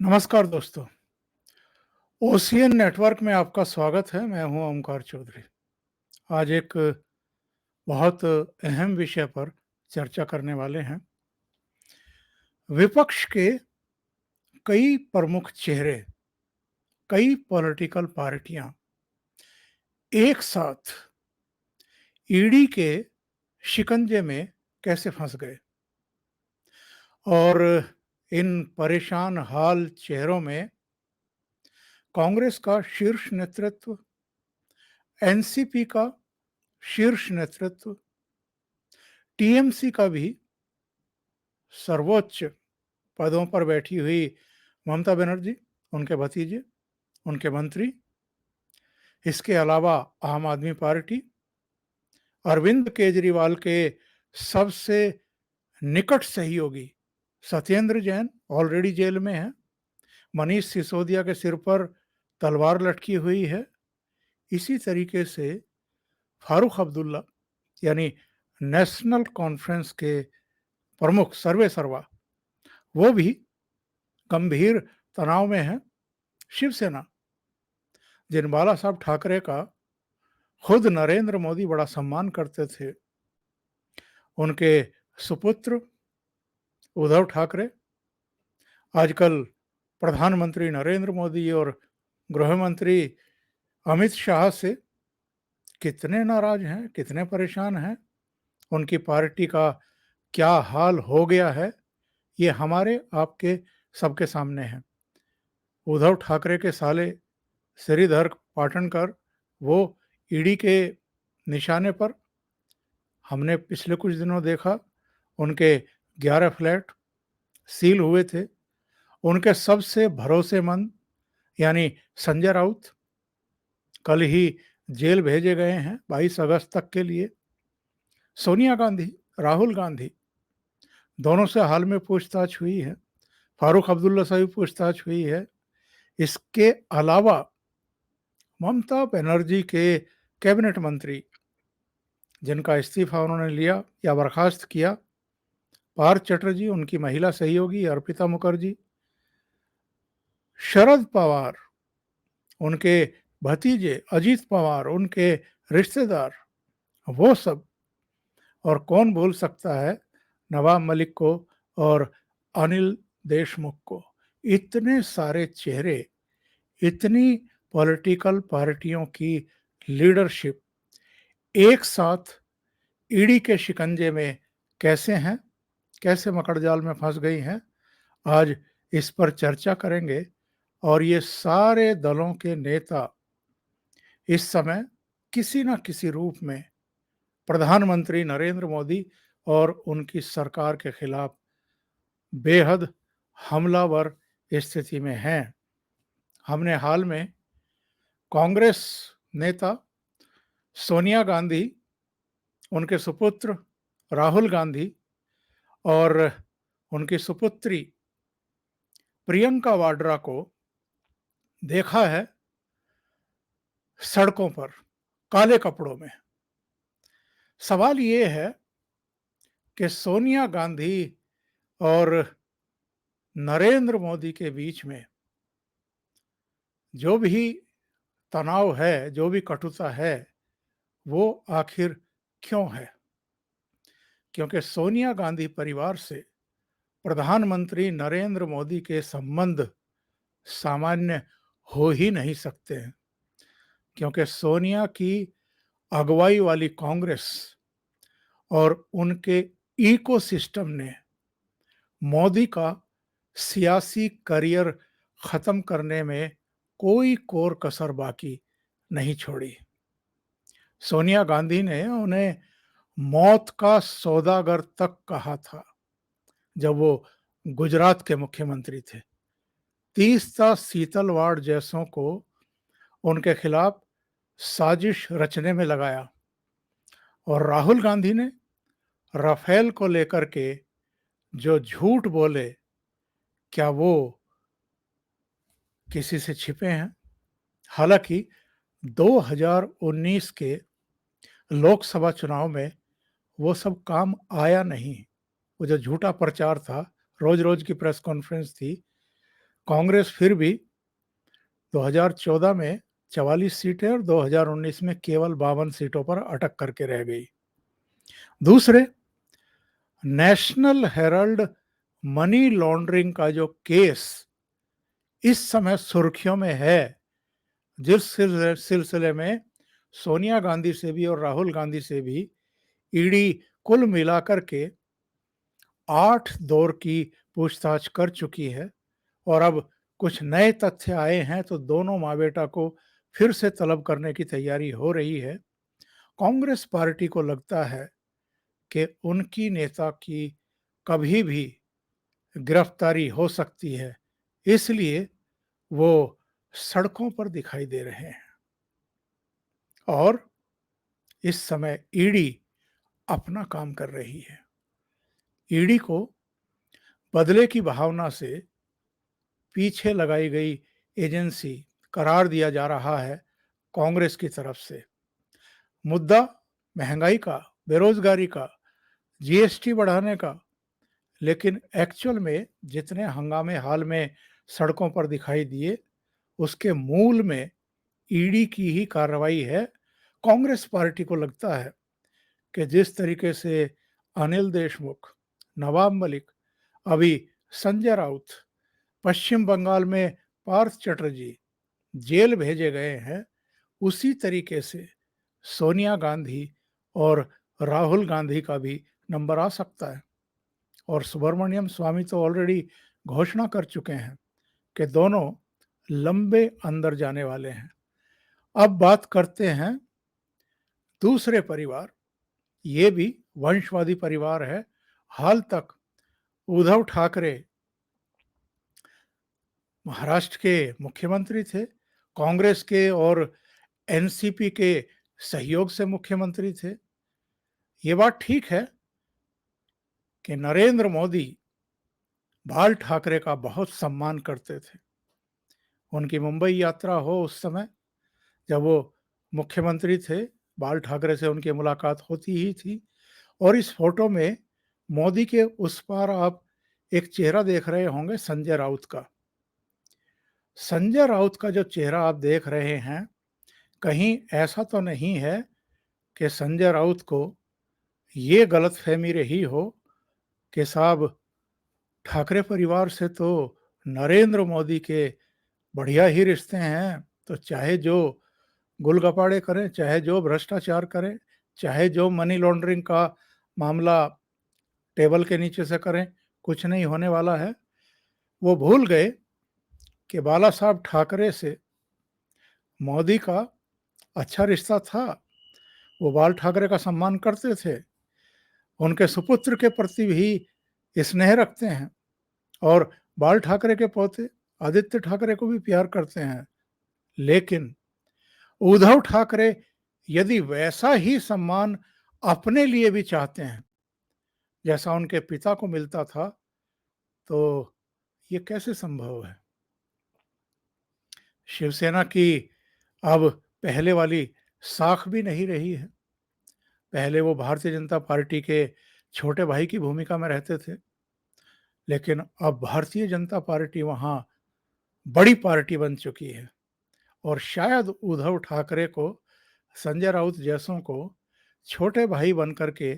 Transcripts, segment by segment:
नमस्कार दोस्तों, ocean network में आपका स्वागत है। मैं हूं ओमकार चौधरी। आज एक बहुत अहम विषय पर चर्चा करने वाले हैं। विपक्ष के कई प्रमुख चेहरे, कई पॉलिटिकल पार्टियां एक साथ ईडी के शिकंजे में कैसे फंस गए और इन परेशान हाल चेहरों में कांग्रेस का शीर्ष नेतृत्व, एनसीपी का शीर्ष नेतृत्व, टीएमसी का भी सर्वोच्च पदों पर बैठी हुई ममता बनर्जी, उनके भतीजे, उनके मंत्री, इसके अलावा आम आदमी पार्टी, अरविंद केजरीवाल के सबसे निकट सहयोगी सत्येंद्र जैन ऑलरेडी जेल में है, मनीष सिसोदिया के सिर पर तलवार लटकी हुई है। इसी तरीके से फारूक अब्दुल्ला यानी नेशनल कॉन्फ्रेंस के प्रमुख सर्वे सर्वा, वो भी गंभीर तनाव में है। शिवसेना, जिन बाला साहब ठाकरे का खुद नरेंद्र मोदी बड़ा सम्मान करते थे, उनके सुपुत्र उद्धव ठाकरे आजकल प्रधानमंत्री नरेंद्र मोदी और गृह मंत्री अमित शाह से कितने नाराज हैं, कितने परेशान हैं, उनकी पार्टी का क्या हाल हो गया है, ये हमारे आपके सबके सामने है। उद्धव ठाकरे के साले श्रीधर पाटनकर, वो ईडी के निशाने पर। हमने पिछले कुछ दिनों देखा, उनके 11 फ्लैट सील हुए थे। उनके सबसे भरोसेमंद यानी संजय राउत कल ही जेल भेजे गए हैं 22 अगस्त तक के लिए। सोनिया गांधी, राहुल गांधी, दोनों से हाल में पूछताछ हुई है। फारूक अब्दुल्ला से भी पूछताछ हुई है। इसके अलावा ममता बनर्जी के कैबिनेट मंत्री, जिनका इस्तीफा उन्होंने लिया या बर्खास्त किया, पार्थ चटर्जी, उनकी महिला सहयोगी अर्पिता मुखर्जी, शरद पवार, उनके भतीजे अजीत पवार, उनके रिश्तेदार, वो सब, और कौन भूल सकता है नवाब मलिक को और अनिल देशमुख को। इतने सारे चेहरे, इतनी पॉलिटिकल पार्टियों की लीडरशिप एक साथ ईडी के शिकंजे में कैसे हैं, कैसे मकड़जाल में फंस गई हैं, आज इस पर चर्चा करेंगे। और ये सारे दलों के नेता इस समय किसी न किसी रूप में प्रधानमंत्री नरेंद्र मोदी और उनकी सरकार के खिलाफ बेहद हमलावर स्थिति में हैं। हमने हाल में कांग्रेस नेता सोनिया गांधी, उनके सुपुत्र राहुल गांधी और उनकी सुपुत्री प्रियंका वाड्रा को देखा है सड़कों पर काले कपड़ों में। सवाल ये है कि सोनिया गांधी और नरेंद्र मोदी के बीच में जो भी तनाव है, जो भी कटुता है, वो आखिर क्यों है? क्योंकि सोनिया गांधी परिवार से प्रधानमंत्री नरेंद्र मोदी के संबंध सामान्य हो ही नहीं सकते हैं। क्योंकि सोनिया की अगुवाई वाली कांग्रेस और उनके इकोसिस्टम ने मोदी का सियासी करियर खत्म करने में कोई कोर कसर बाकी नहीं छोड़ी। सोनिया गांधी ने उन्हें मौत का सौदागर तक कहा था जब वो गुजरात के मुख्यमंत्री थे। तीस्ता सीतलवाड़ जैसों को उनके खिलाफ साजिश रचने में लगाया। और राहुल गांधी ने राफेल को लेकर के जो झूठ बोले, क्या वो किसी से छिपे हैं? हालांकि 2019 के लोकसभा चुनाव में वो सब काम आया नहीं। वो जो झूठा प्रचार था, रोज रोज की प्रेस कॉन्फ्रेंस थी, कांग्रेस फिर भी 2014 में 44 सीटें और 2019 में केवल 52 सीटों पर अटक करके रह गई। दूसरे, नेशनल हेराल्ड मनी लॉन्ड्रिंग का जो केस इस समय सुर्खियों में है, जिस सिलसिले में सोनिया गांधी से भी और राहुल गांधी से भी ईडी कुल मिलाकर के 8 दौर की पूछताछ कर चुकी है और अब कुछ नए तथ्य आए हैं तो दोनों माँ बेटा को फिर से तलब करने की तैयारी हो रही है। कांग्रेस पार्टी को लगता है कि उनकी नेता की कभी भी गिरफ्तारी हो सकती है, इसलिए वो सड़कों पर दिखाई दे रहे हैं और इस समय ईडी अपना काम कर रही है। ईडी को बदले की भावना से पीछे लगाई गई एजेंसी करार दिया जा रहा है कांग्रेस की तरफ से। मुद्दा महंगाई का, बेरोजगारी का, जीएसटी बढ़ाने का, लेकिन एक्चुअल में जितने हंगामे हाल में सड़कों पर दिखाई दिए, उसके मूल में ईडी की ही कार्रवाई है। कांग्रेस पार्टी को लगता है कि जिस तरीके से अनिल देशमुख, नवाब मलिक, अभी संजय राउत, पश्चिम बंगाल में पार्थ चटर्जी जेल भेजे गए हैं, उसी तरीके से सोनिया गांधी और राहुल गांधी का भी नंबर आ सकता है। और सुब्रमण्यम स्वामी तो ऑलरेडी घोषणा कर चुके हैं कि दोनों लंबे अंदर जाने वाले हैं। अब बात करते हैं दूसरे परिवार, ये भी वंशवादी परिवार है। हाल तक उद्धव ठाकरे महाराष्ट्र के मुख्यमंत्री थे, कांग्रेस के और एनसीपी के सहयोग से मुख्यमंत्री थे। ये बात ठीक है कि नरेंद्र मोदी बाल ठाकरे का बहुत सम्मान करते थे। उनकी मुंबई यात्रा हो उस समय जब वो मुख्यमंत्री थे, बाल ठाकरे से उनकी मुलाकात होती ही थी। और इस फोटो में मोदी के उस पार आप एक चेहरा देख रहे होंगे संजय राउत का। संजय राउत का जो चेहरा आप देख रहे हैं, कहीं ऐसा तो नहीं है कि संजय राउत को ये गलतफहमी रही हो कि साहब ठाकरे परिवार से तो नरेंद्र मोदी के बढ़िया ही रिश्ते हैं, तो चाहे जो गुलगपाड़े करें, चाहे जो भ्रष्टाचार करें, चाहे जो मनी लॉन्ड्रिंग का मामला टेबल के नीचे से करें, कुछ नहीं होने वाला है। वो भूल गए कि बाला साहब ठाकरे से मोदी का अच्छा रिश्ता था। वो बाल ठाकरे का सम्मान करते थे, उनके सुपुत्र के प्रति भी स्नेह रखते हैं और बाल ठाकरे के पोते आदित्य ठाकरे को भी प्यार करते हैं। लेकिन उद्धव ठाकरे यदि वैसा ही सम्मान अपने लिए भी चाहते हैं जैसा उनके पिता को मिलता था, तो ये कैसे संभव है? शिवसेना की अब पहले वाली साख भी नहीं रही है। पहले वो भारतीय जनता पार्टी के छोटे भाई की भूमिका में रहते थे, लेकिन अब भारतीय जनता पार्टी वहाँ बड़ी पार्टी बन चुकी है और शायद उद्धव ठाकरे को, संजय राउत जैसों को छोटे भाई बनकर के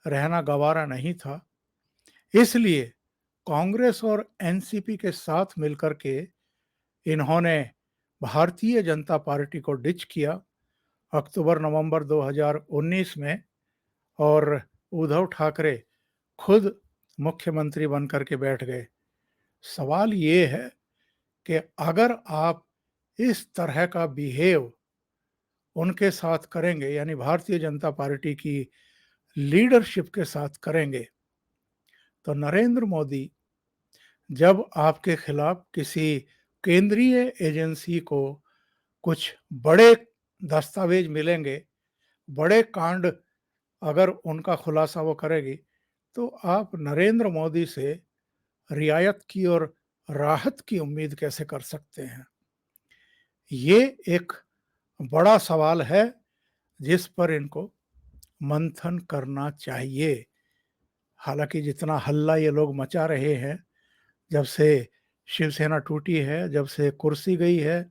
रहना गवारा नहीं था। इसलिए कांग्रेस और एनसीपी के साथ मिलकर के इन्होंने भारतीय जनता पार्टी को डिच किया अक्टूबर-नवंबर 2019 में और उद्धव ठाकरे खुद मुख्यमंत्री बनकर के बैठ गए। सवाल ये है कि अगर आप इस तरह का बिहेव उनके साथ करेंगे, यानी भारतीय जनता पार्टी की लीडरशिप के साथ करेंगे, तो नरेंद्र मोदी जब आपके खिलाफ किसी केंद्रीय एजेंसी को कुछ बड़े दस्तावेज मिलेंगे, बड़े कांड अगर उनका खुलासा वो करेगी, तो आप नरेंद्र मोदी से रियायत की और राहत की उम्मीद कैसे कर सकते हैं? ये एक बड़ा सवाल है जिस पर इनको मंथन करना चाहिए। हालांकि जितना हल्ला ये लोग मचा रहे हैं जब से शिवसेना टूटी है, जब से कुर्सी गई है,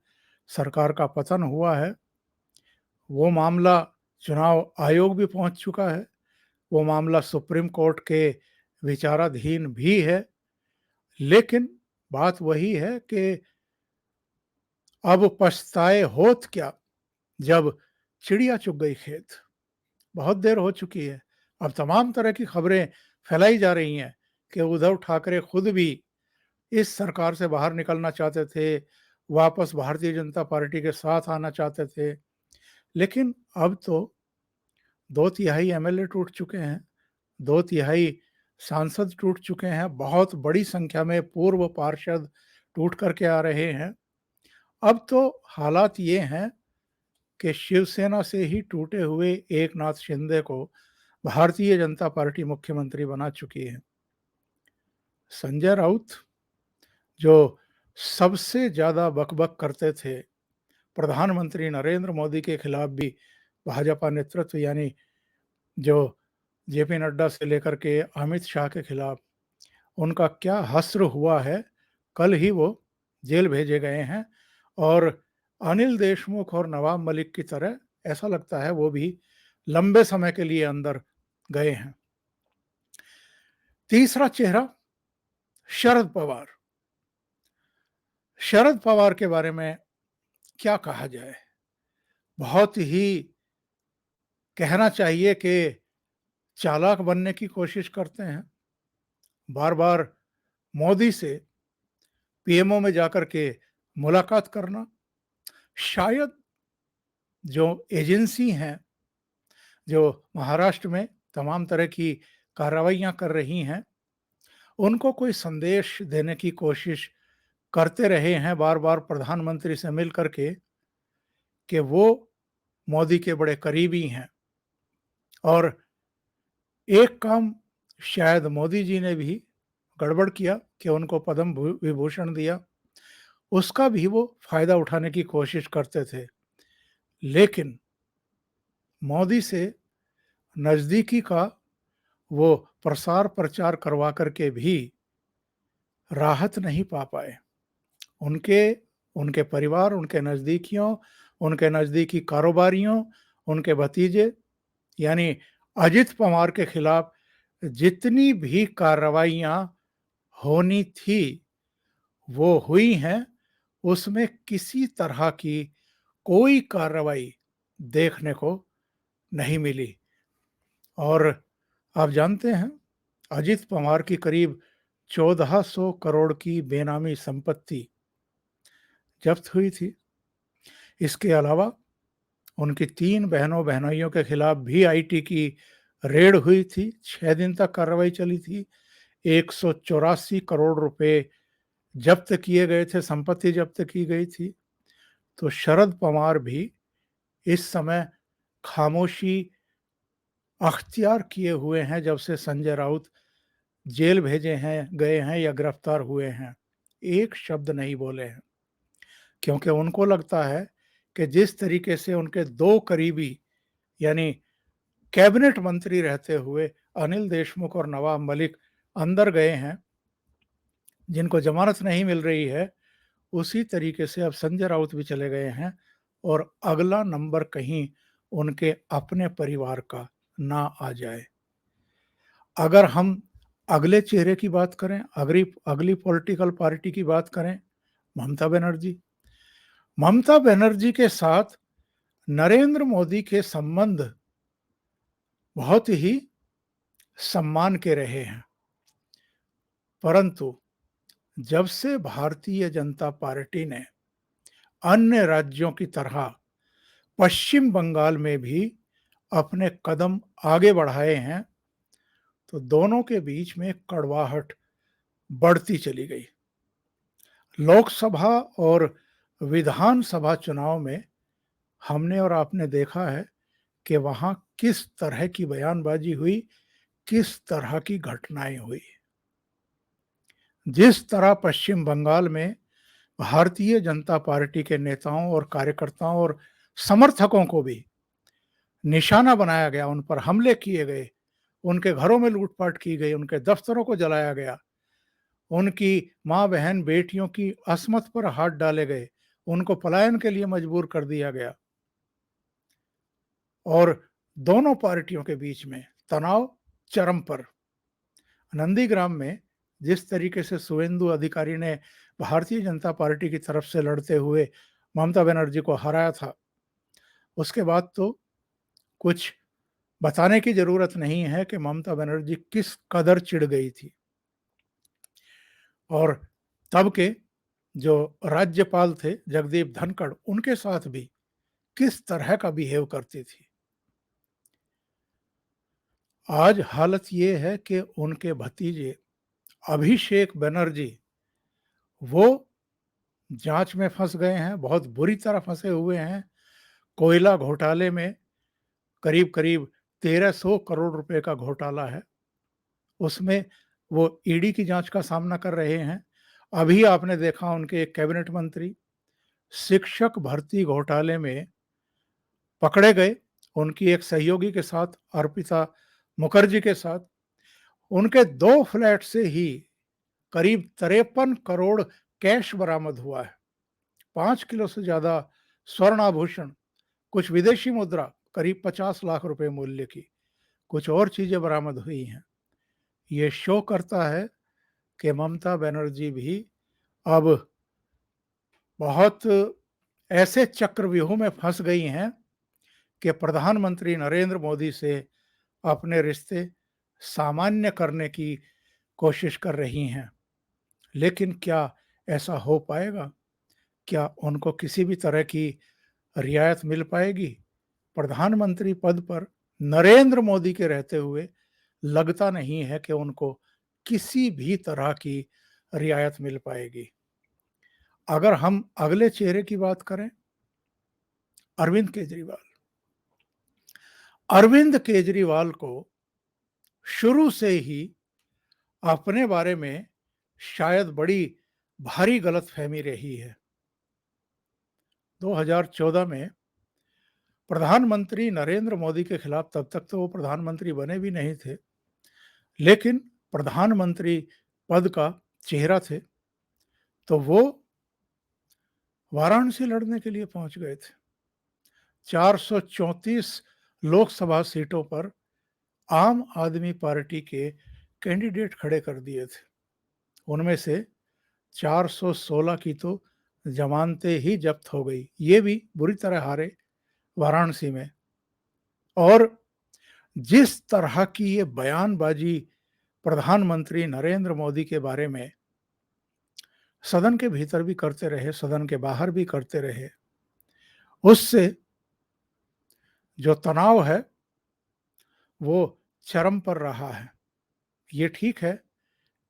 सरकार का पतन हुआ है, वो मामला चुनाव आयोग भी पहुंच चुका है, वो मामला सुप्रीम कोर्ट के विचाराधीन भी है। लेकिन बात वही है कि अब पछताए होत क्या, जब चिड़िया चुग गई खेत। बहुत देर हो चुकी है। अब तमाम तरह की खबरें फैलाई जा रही हैं कि उद्धव ठाकरे खुद भी इस सरकार से बाहर निकलना चाहते थे, वापस भारतीय जनता पार्टी के साथ आना चाहते थे। लेकिन अब तो 2/3 एमएलए टूट चुके हैं, 2/3 सांसद टूट चुके हैं, बहुत बड़ी संख्या में पूर्व पार्षद टूट करके आ रहे हैं। अब तो हालात ये हैं कि शिवसेना से ही टूटे हुए एकनाथ शिंदे को भारतीय जनता पार्टी मुख्यमंत्री बना चुकी है। संजय राउत, जो सबसे ज्यादा बकबक करते थे प्रधानमंत्री नरेंद्र मोदी के खिलाफ भी, भाजपा नेतृत्व यानी जो जेपी नड्डा से लेकर के अमित शाह के खिलाफ, उनका क्या हश्र हुआ है। कल ही वो जेल भेजे गए हैं और अनिल देशमुख और नवाब मलिक की तरह ऐसा लगता है वो भी लंबे समय के लिए अंदर गए हैं। तीसरा चेहरा शरद पवार। शरद पवार के बारे में क्या कहा जाए, बहुत ही कहना चाहिए कि चालाक बनने की कोशिश करते हैं। बार बार मोदी से पीएमओ में जाकर के मुलाकात करना, शायद जो एजेंसी हैं जो महाराष्ट्र में तमाम तरह की कार्रवाइयां कर रही हैं, उनको कोई संदेश देने की कोशिश करते रहे हैं बार बार प्रधानमंत्री से मिल करके कि वो मोदी के बड़े करीबी हैं। और एक काम शायद मोदी जी ने भी गड़बड़ किया कि उनको पद्म विभूषण दिया, उसका भी वो फायदा उठाने की कोशिश करते थे। लेकिन मोदी से नजदीकी का वो प्रसार प्रचार करवा करके भी राहत नहीं पा पाए। उनके उनके परिवार, उनके नजदीकियों, उनके नजदीकी कारोबारियों, उनके भतीजे यानी अजित पवार के खिलाफ जितनी भी कार्रवाइयां होनी थी वो हुई हैं, उसमें किसी तरह की कोई कार्रवाई देखने को नहीं मिली। और आप जानते हैं, अजित पवार की करीब 1400 करोड़ की बेनामी संपत्ति जब्त हुई थी। इसके अलावा उनकी 3 बहनों बहनोइयों के खिलाफ भी आईटी की रेड हुई थी, 6 दिन तक कार्रवाई चली थी। 184 करोड़ रुपए जब्त किए गए थे, संपत्ति जब्त की गई थी। तो शरद पवार भी इस समय खामोशी अख्तियार किए हुए हैं जब से संजय राउत जेल भेजे हैं, गए हैं या गिरफ्तार हुए हैं। एक शब्द नहीं बोले हैं, क्योंकि उनको लगता है कि जिस तरीके से उनके 2 करीबी यानी कैबिनेट मंत्री रहते हुए अनिल देशमुख और नवाब मलिक अंदर गए हैं, जिनको जमानत नहीं मिल रही है, उसी तरीके से अब संजय राउत भी चले गए हैं और अगला नंबर कहीं उनके अपने परिवार का ना आ जाए। अगर हम अगले चेहरे की बात करें, अगली अगली पॉलिटिकल पार्टी की बात करें, ममता बनर्जी। ममता बनर्जी के साथ नरेंद्र मोदी के संबंध बहुत ही सम्मान के रहे हैं, परंतु जब से भारतीय जनता पार्टी ने अन्य राज्यों की तरह पश्चिम बंगाल में भी अपने कदम आगे बढ़ाए हैं, तो दोनों के बीच में कड़वाहट बढ़ती चली गई। लोकसभा और विधानसभा चुनाव में हमने और आपने देखा है कि वहां किस तरह की बयानबाजी हुई, किस तरह की घटनाएं हुई। जिस तरह पश्चिम बंगाल में भारतीय जनता पार्टी के नेताओं और कार्यकर्ताओं और समर्थकों को भी निशाना बनाया गया, उन पर हमले किए गए, उनके घरों में लूटपाट की गई, उनके दफ्तरों को जलाया गया, उनकी माँ बहन बेटियों की अस्मत पर हाथ डाले गए, उनको पलायन के लिए मजबूर कर दिया गया और दोनों पार्टियों के बीच में तनाव चरम पर। नंदीग्राम में जिस तरीके से शुवेंदु अधिकारी ने भारतीय जनता पार्टी की तरफ से लड़ते हुए ममता बनर्जी को हराया था, उसके बाद तो कुछ बताने की जरूरत नहीं है कि ममता बनर्जी किस कदर चिढ़ गई थी। और तब के जो राज्यपाल थे जगदीप धनखड़, उनके साथ भी किस तरह का बिहेव करती थी। आज हालत ये है कि उनके भतीजे अभिषेक बनर्जी वो जांच में फंस गए हैं, बहुत बुरी तरह फंसे हुए हैं। कोयला घोटाले में करीब करीब 1300 करोड़ रुपए का घोटाला है, उसमें वो ईडी की जांच का सामना कर रहे हैं। अभी आपने देखा उनके एक कैबिनेट मंत्री शिक्षक भर्ती घोटाले में पकड़े गए, उनकी एक सहयोगी के साथ, अर्पिता मुखर्जी के साथ। उनके 2 फ्लैट से ही करीब 53 करोड़ कैश बरामद हुआ है। 5 किलो से ज्यादा स्वर्ण आभूषण, कुछ विदेशी मुद्रा करीब 50 लाख रुपए मूल्य की, कुछ और चीजें बरामद हुई हैं। ये शो करता है कि ममता बनर्जी भी अब बहुत ऐसे चक्रव्यूह में फंस गई हैं कि प्रधानमंत्री नरेंद्र मोदी से अपने रिश्ते सामान्य करने की कोशिश कर रही हैं। लेकिन क्या ऐसा हो पाएगा? क्या उनको किसी भी तरह की रियायत मिल पाएगी? प्रधानमंत्री पद पर नरेंद्र मोदी के रहते हुए लगता नहीं है कि उनको किसी भी तरह की रियायत मिल पाएगी। अगर हम अगले चेहरे की बात करें, अरविंद केजरीवाल। अरविंद केजरीवाल को शुरू से ही अपने बारे में शायद बड़ी भारी गलतफहमी रही है। 2014 में प्रधानमंत्री नरेंद्र मोदी के खिलाफ, तब तक तो वो प्रधानमंत्री बने भी नहीं थे, लेकिन प्रधानमंत्री पद का चेहरा थे, तो वो वाराणसी लड़ने के लिए पहुंच गए थे। 434 लोकसभा सीटों पर आम आदमी पार्टी के कैंडिडेट खड़े कर दिए थे। उनमें से 416 की तो जमानतें ही जब्त हो गई, ये भी बुरी तरह हारे वाराणसी में। और जिस तरह की ये बयानबाजी प्रधानमंत्री नरेंद्र मोदी के बारे में सदन के भीतर भी करते रहे, सदन के बाहर भी करते रहे, उससे जो तनाव है वो चरम पर रहा है। ये ठीक है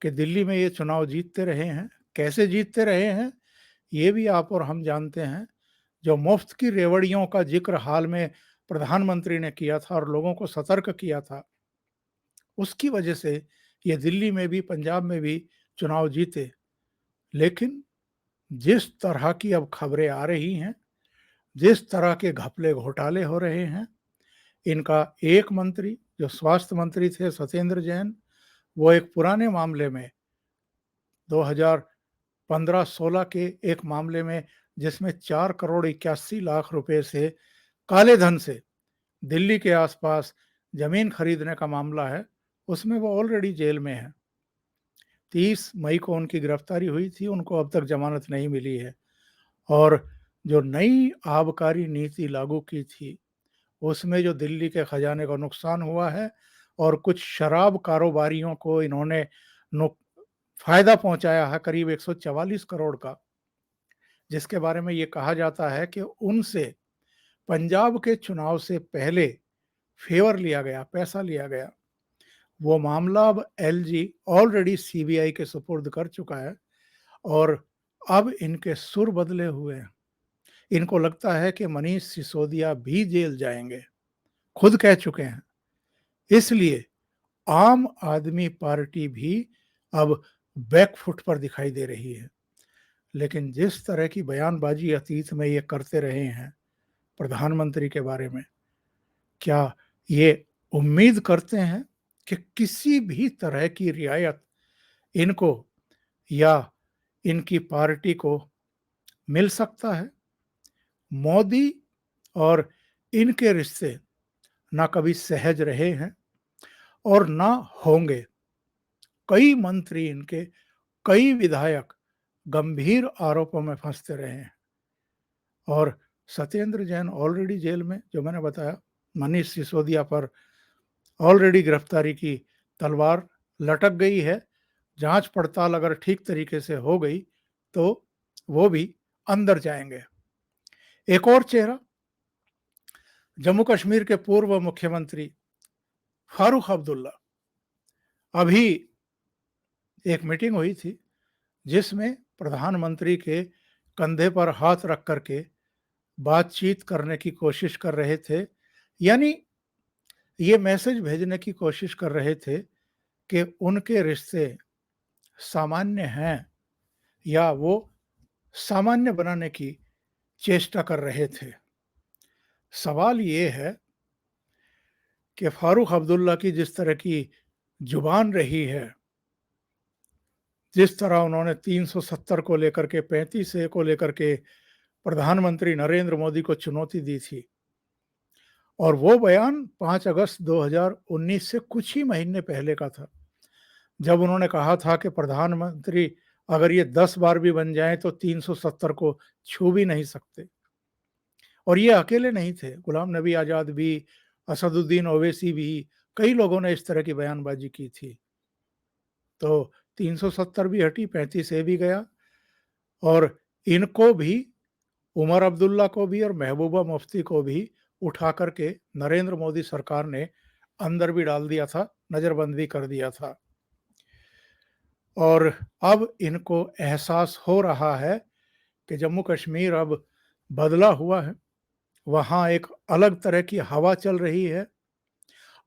कि दिल्ली में ये चुनाव जीतते रहे हैं, कैसे जीतते रहे हैं ये भी आप और हम जानते हैं। जो मुफ्त की रेवड़ियों का जिक्र हाल में प्रधानमंत्री ने किया था और लोगों को सतर्क किया था, उसकी वजह से ये दिल्ली में भी, पंजाब में भी चुनाव जीते। लेकिन जिस तरह की अब खबरें आ रही हैं, जिस तरह के घपले घोटाले हो रहे हैं, इनका एक मंत्री जो स्वास्थ्य मंत्री थे सत्येंद्र जैन, वो एक पुराने मामले में 2015-16 के एक मामले में, जिसमें 4 करोड़ 81 लाख रुपए से काले धन से दिल्ली के आसपास जमीन खरीदने का मामला है, उसमें वो ऑलरेडी जेल में है। 30 मई को उनकी गिरफ्तारी हुई थी, उनको अब तक जमानत नहीं मिली है। और जो नई आबकारी नीति लागू की थी, उसमें जो दिल्ली के खजाने को नुकसान हुआ है और कुछ शराब कारोबारियों को इन्होंने फायदा पहुंचाया है करीब 144 करोड़ का, जिसके बारे में ये कहा जाता है कि उनसे पंजाब के चुनाव से पहले फेवर लिया गया, पैसा लिया गया। वो मामला अब एलजी ऑलरेडी सीबीआई के सुपुर्द कर चुका है और अब इनके सुर बदले हुए हैं। इनको लगता है कि मनीष सिसोदिया भी जेल जाएंगे, खुद कह चुके हैं। इसलिए आम आदमी पार्टी भी अब बैकफुट पर दिखाई दे रही है। लेकिन जिस तरह की बयानबाजी अतीत में ये करते रहे हैं प्रधानमंत्री के बारे में, क्या ये उम्मीद करते हैं कि किसी भी तरह की रियायत इनको या इनकी पार्टी को मिल सकता है। मोदी और इनके रिश्ते ना कभी सहज रहे हैं और ना होंगे। कई मंत्री इनके, कई विधायक गंभीर आरोपों में फंसते रहे हैं और सत्येंद्र जैन ऑलरेडी जेल में, जो मैंने बताया। मनीष सिसोदिया पर ऑलरेडी गिरफ्तारी की तलवार लटक गई है। जांच पड़ताल अगर ठीक तरीके से हो गई तो वो भी अंदर जाएंगे। एक और चेहरा, जम्मू कश्मीर के पूर्व मुख्यमंत्री फारूक अब्दुल्ला। अभी एक मीटिंग हुई थी जिसमें प्रधानमंत्री के कंधे पर हाथ रख करके बातचीत करने की कोशिश कर रहे थे, यानी ये मैसेज भेजने की कोशिश कर रहे थे कि उनके रिश्ते सामान्य हैं, या वो सामान्य बनाने की चेष्टा कर रहे थे। सवाल ये है कि फारूक अब्दुल्ला की जिस तरह की जुबान रही है, जिस तरह उन्होंने 370 को लेकर के, 35A को लेकर के प्रधानमंत्री नरेंद्र मोदी को चुनौती दी थी, और वो बयान 5 अगस्त 2019 से कुछ ही महीने पहले का था, जब उन्होंने कहा था कि प्रधानमंत्री अगर ये 10 बार भी बन जाएं तो 370 को छू भी नहीं सकते। और ये अकेले नहीं थे, गुलाम नबी आज़ाद भी, असदुद्दीन ओवैसी भी, कई लोगों ने इस तरह की बयानबाजी की थी। तो 370 भी हटी, 35A भी गया, और इनको भी, उमर अब्दुल्ला को भी और महबूबा मुफ्ती को भी उठा करके नरेंद्र मोदी सरकार ने अंदर भी डाल दिया था, नज़रबंद भी कर दिया था। और अब इनको एहसास हो रहा है कि जम्मू कश्मीर अब बदला हुआ है, वहाँ एक अलग तरह की हवा चल रही है।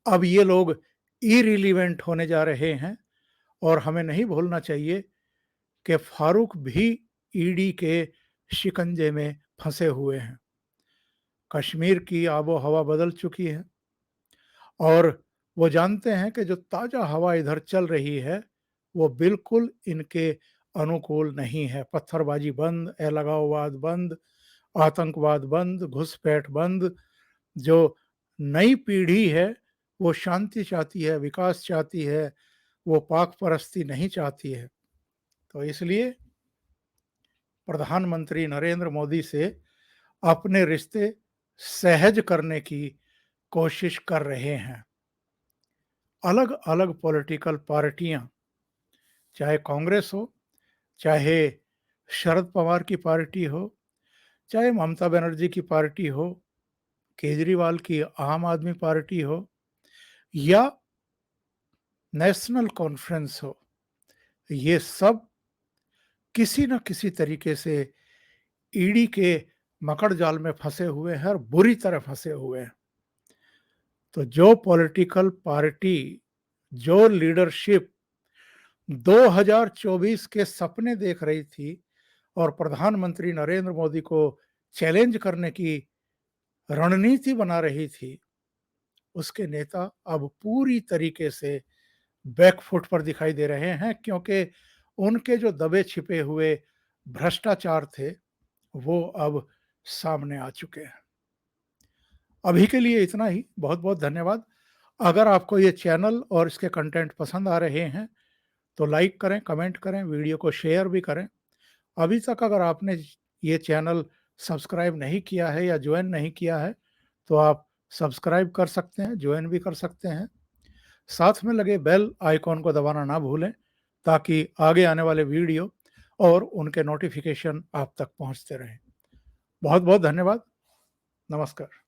अब ये लोग इरिलीवेंट होने जा रहे हैं, और हमें नहीं भूलना चाहिए कि फारूक भी ईडी के शिकंजे में फंसे हुए हैं। कश्मीर की आबो हवा बदल चुकी है और वो जानते हैं कि जो ताज़ा हवा इधर चल रही है वो बिल्कुल इनके अनुकूल नहीं है। पत्थरबाजी बंद, अलगाववाद बंद, आतंकवाद बंद, घुसपैठ बंद। जो नई पीढ़ी है वो शांति चाहती है, विकास चाहती है, वो पाक परस्ती नहीं चाहती है। तो इसलिए प्रधानमंत्री नरेंद्र मोदी से अपने रिश्ते सहज करने की कोशिश कर रहे हैं। अलग अलग पॉलिटिकल पार्टियां, चाहे कांग्रेस हो, चाहे शरद पवार की पार्टी हो, चाहे ममता बनर्जी की पार्टी हो, केजरीवाल की आम आदमी पार्टी हो, या नेशनल कॉन्फ्रेंस हो, ये सब किसी न किसी तरीके से ईडी के मकड़ जाल में फंसे हुए हैं और बुरी तरह फंसे हुए हैं। तो जो पॉलिटिकल पार्टी, जो लीडरशिप 2024 के सपने देख रही थी और प्रधानमंत्री नरेंद्र मोदी को चैलेंज करने की रणनीति बना रही थी, उसके नेता अब पूरी तरीके से बैकफुट पर दिखाई दे रहे हैं, क्योंकि उनके जो दबे छिपे हुए भ्रष्टाचार थे वो अब सामने आ चुके हैं। अभी के लिए इतना ही। बहुत बहुत धन्यवाद। अगर आपको ये चैनल और इसके कंटेंट पसंद आ रहे हैं तो लाइक करें, कमेंट करें, वीडियो को शेयर भी करें। अभी तक अगर आपने ये चैनल सब्सक्राइब नहीं किया है या ज्वाइन नहीं किया है तो आप सब्सक्राइब कर सकते हैं, ज्वाइन भी कर सकते हैं। साथ में लगे बेल आइकॉन को दबाना ना भूलें, ताकि आगे आने वाले वीडियो और उनके नोटिफिकेशन आप तक पहुंचते रहें। बहुत बहुत धन्यवाद। नमस्कार।